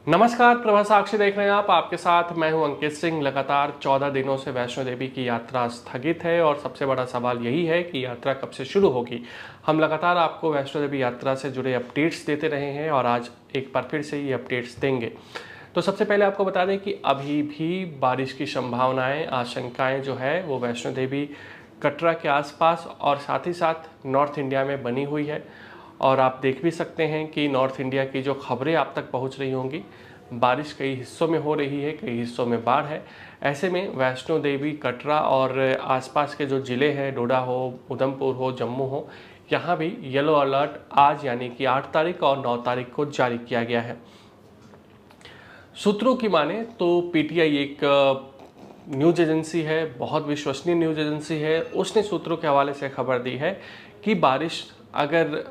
नमस्कार, प्रभा साक्षी देख रहे हैं आप। आपके साथ मैं हूं अंकित सिंह। लगातार 14 दिनों से वैष्णो देवी की यात्रा स्थगित है और सबसे बड़ा सवाल यही है कि यात्रा कब से शुरू होगी। हम लगातार आपको वैष्णो देवी यात्रा से जुड़े अपडेट्स देते रहे हैं और आज एक बार फिर से ये अपडेट्स देंगे। तो सबसे पहले आपको बता दें कि अभी भी बारिश की संभावनाएं, आशंकाएं जो है वो वैष्णो देवी कटरा के आसपास और साथ ही साथ नॉर्थ इंडिया में बनी हुई है। और आप देख भी सकते हैं कि नॉर्थ इंडिया की जो खबरें आप तक पहुंच रही होंगी, बारिश कई हिस्सों में हो रही है, कई हिस्सों में बाढ़ है। ऐसे में वैष्णो देवी, कटरा और आसपास के जो ज़िले हैं, डोडा हो, उधमपुर हो, जम्मू हो, यहाँ भी येलो अलर्ट आज यानी कि 8 तारीख और 9 तारीख को जारी किया गया है। सूत्रों की माने तो पीटीआई एक न्यूज़ एजेंसी है, बहुत विश्वसनीय न्यूज़ एजेंसी है। उसने सूत्रों के हवाले से खबर दी है कि बारिश अगर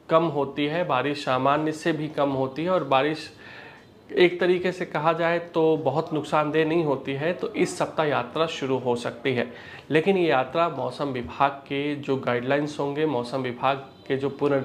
कम होती है, बारिश सामान्य से भी कम होती है और बारिश एक तरीके से कहा जाए तो बहुत नुकसानदेह नहीं होती है, तो इस सप्ताह यात्रा शुरू हो सकती है। लेकिन ये यात्रा मौसम विभाग के जो गाइडलाइंस होंगे, मौसम विभाग के जो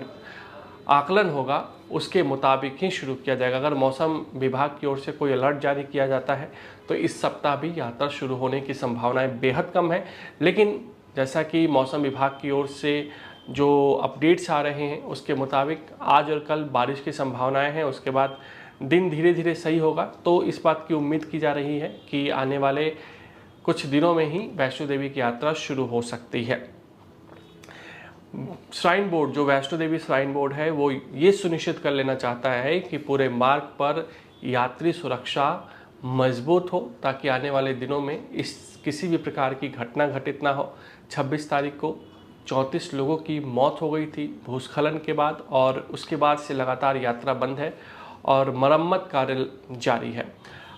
आकलन होगा, उसके मुताबिक ही शुरू किया जाएगा। अगर मौसम विभाग की ओर से कोई अलर्ट जारी किया जाता है तो इस सप्ताह भी यात्रा शुरू होने की संभावनाएं बेहद कम है। लेकिन जैसा कि मौसम विभाग की ओर से जो अपडेट्स आ रहे हैं उसके मुताबिक आज और कल बारिश की संभावनाएं हैं, उसके बाद दिन धीरे धीरे सही होगा। तो इस बात की उम्मीद की जा रही है कि आने वाले कुछ दिनों में ही वैष्णो देवी की यात्रा शुरू हो सकती है। श्राइन बोर्ड, जो वैष्णो देवी श्राइन बोर्ड है, वो ये सुनिश्चित कर लेना चाहता है कि पूरे मार्ग पर यात्री सुरक्षा मजबूत हो, ताकि आने वाले दिनों में इस किसी भी प्रकार की घटना घटित ना हो। 26 तारीख को 34 लोगों की मौत हो गई थी भूस्खलन के बाद, और उसके बाद से लगातार यात्रा बंद है और मरम्मत कार्य जारी है।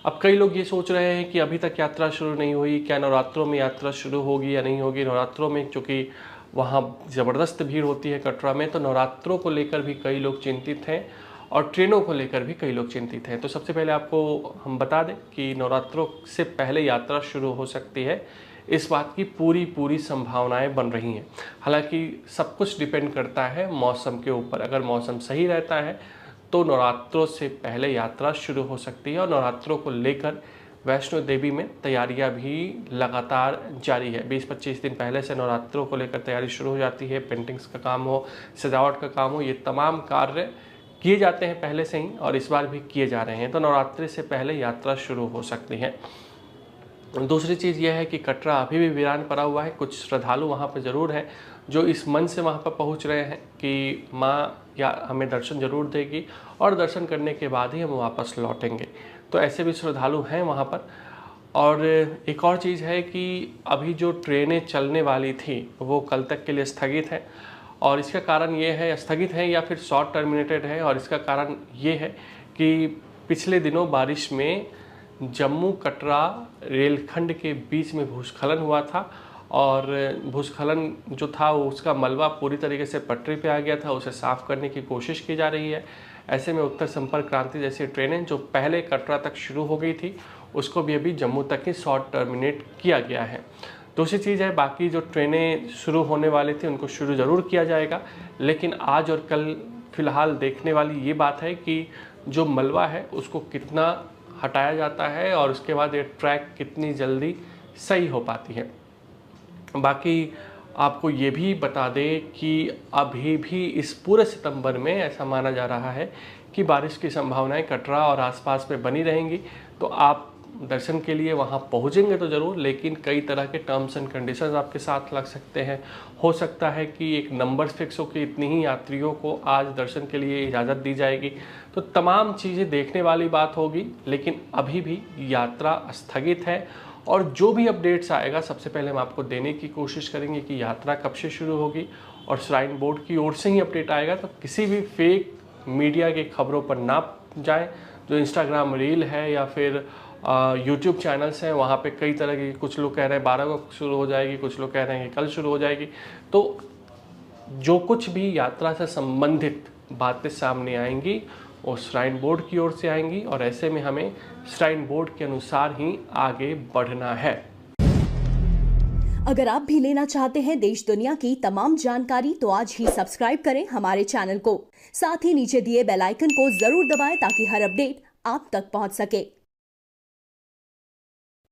अब कई लोग ये सोच रहे हैं कि अभी तक यात्रा शुरू नहीं हुई, क्या नवरात्रों में यात्रा शुरू होगी या नहीं होगी। नवरात्रों में चूँकि वहाँ ज़बरदस्त भीड़ होती है कटरा में, तो नवरात्रों को लेकर भी कई लोग चिंतित हैं और ट्रेनों को लेकर भी कई लोग चिंतित हैं। तो सबसे पहले आपको हम बता दें कि नवरात्रों से पहले यात्रा शुरू हो सकती है, इस बात की पूरी संभावनाएं बन रही हैं। हालांकि सब कुछ डिपेंड करता है मौसम के ऊपर। अगर मौसम सही रहता है तो नवरात्रों से पहले यात्रा शुरू हो सकती है और नवरात्रों को लेकर वैष्णो देवी में तैयारियां भी लगातार जारी है। 20-25 दिन पहले से नवरात्रों को लेकर तैयारी शुरू हो जाती है। पेंटिंग्स का काम हो, सजावट का काम हो, ये तमाम कार्य किए जाते हैं पहले से ही और इस बार भी किए जा रहे हैं। तो नवरात्रि से पहले यात्रा शुरू हो सकती है। दूसरी चीज़ यह है कि कटरा अभी भी वीरान पड़ा हुआ है। कुछ श्रद्धालु वहाँ पर ज़रूर हैं जो इस मन से वहाँ पर पहुँच रहे हैं कि माँ या हमें दर्शन ज़रूर देगी और दर्शन करने के बाद ही हम वापस लौटेंगे। तो ऐसे भी श्रद्धालु हैं वहाँ पर। और एक और चीज़ है कि अभी जो ट्रेनें चलने वाली थी वो कल तक के लिए स्थगित है, और इसका कारण ये है, स्थगित है या फिर शॉर्ट टर्मिनेटेड है, और इसका कारण ये है कि पिछले दिनों बारिश में जम्मू कटरा रेलखंड के बीच में भूस्खलन हुआ था और भूस्खलन जो था उसका मलबा पूरी तरीके से पटरी पे आ गया था। उसे साफ़ करने की कोशिश की जा रही है। ऐसे में उत्तर संपर्क क्रांति जैसी ट्रेनें जो पहले कटरा तक शुरू हो गई थी उसको भी अभी जम्मू तक ही शॉर्ट टर्मिनेट किया गया है। दूसरी चीज़ है, बाकी जो ट्रेनें शुरू होने वाली थी उनको शुरू ज़रूर किया जाएगा, लेकिन आज और कल फिलहाल देखने वाली ये बात है कि जो मलबा है उसको कितना हटाया जाता है और उसके बाद ये ट्रैक कितनी जल्दी सही हो पाती है। बाकी आपको ये भी बता दें कि अभी भी इस पूरे सितंबर में ऐसा माना जा रहा है कि बारिश की संभावनाएं कटरा और आसपास में बनी रहेंगी। तो आप दर्शन के लिए वहां पहुंचेंगे तो ज़रूर, लेकिन कई तरह के टर्म्स एंड कंडीशंस आपके साथ लग सकते हैं। हो सकता है कि एक नंबर फिक्स हो कि इतनी ही यात्रियों को आज दर्शन के लिए इजाज़त दी जाएगी। तो तमाम चीज़ें देखने वाली बात होगी, लेकिन अभी भी यात्रा स्थगित है। और जो भी अपडेट्स आएगा सबसे पहले हम आपको देने की कोशिश करेंगे कि यात्रा कब से शुरू होगी, और श्राइन बोर्ड की ओर से ही अपडेट आएगा। तो किसी भी फेक मीडिया की खबरों पर ना जाएं। जो इंस्टाग्राम रील है या फिर यूट्यूब चैनल्स हैं, वहाँ पे कई तरह की, कुछ लोग कह रहे हैं 12 को शुरू हो जाएगी, कुछ लोग कह रहे हैं कि कल शुरू हो जाएगी। तो जो कुछ भी यात्रा से संबंधित बातें सामने आएंगी वो श्राइन बोर्ड की ओर से आएंगी, और ऐसे में हमें श्राइन बोर्ड के अनुसार ही आगे बढ़ना है। अगर आप भी लेना चाहते हैं देश दुनिया की तमाम जानकारी तो आज ही सब्सक्राइब करें हमारे चैनल को। साथ ही नीचे दिए बेल आइकन को जरूर दबाएं ताकि हर अपडेट आप तक पहुंच सके।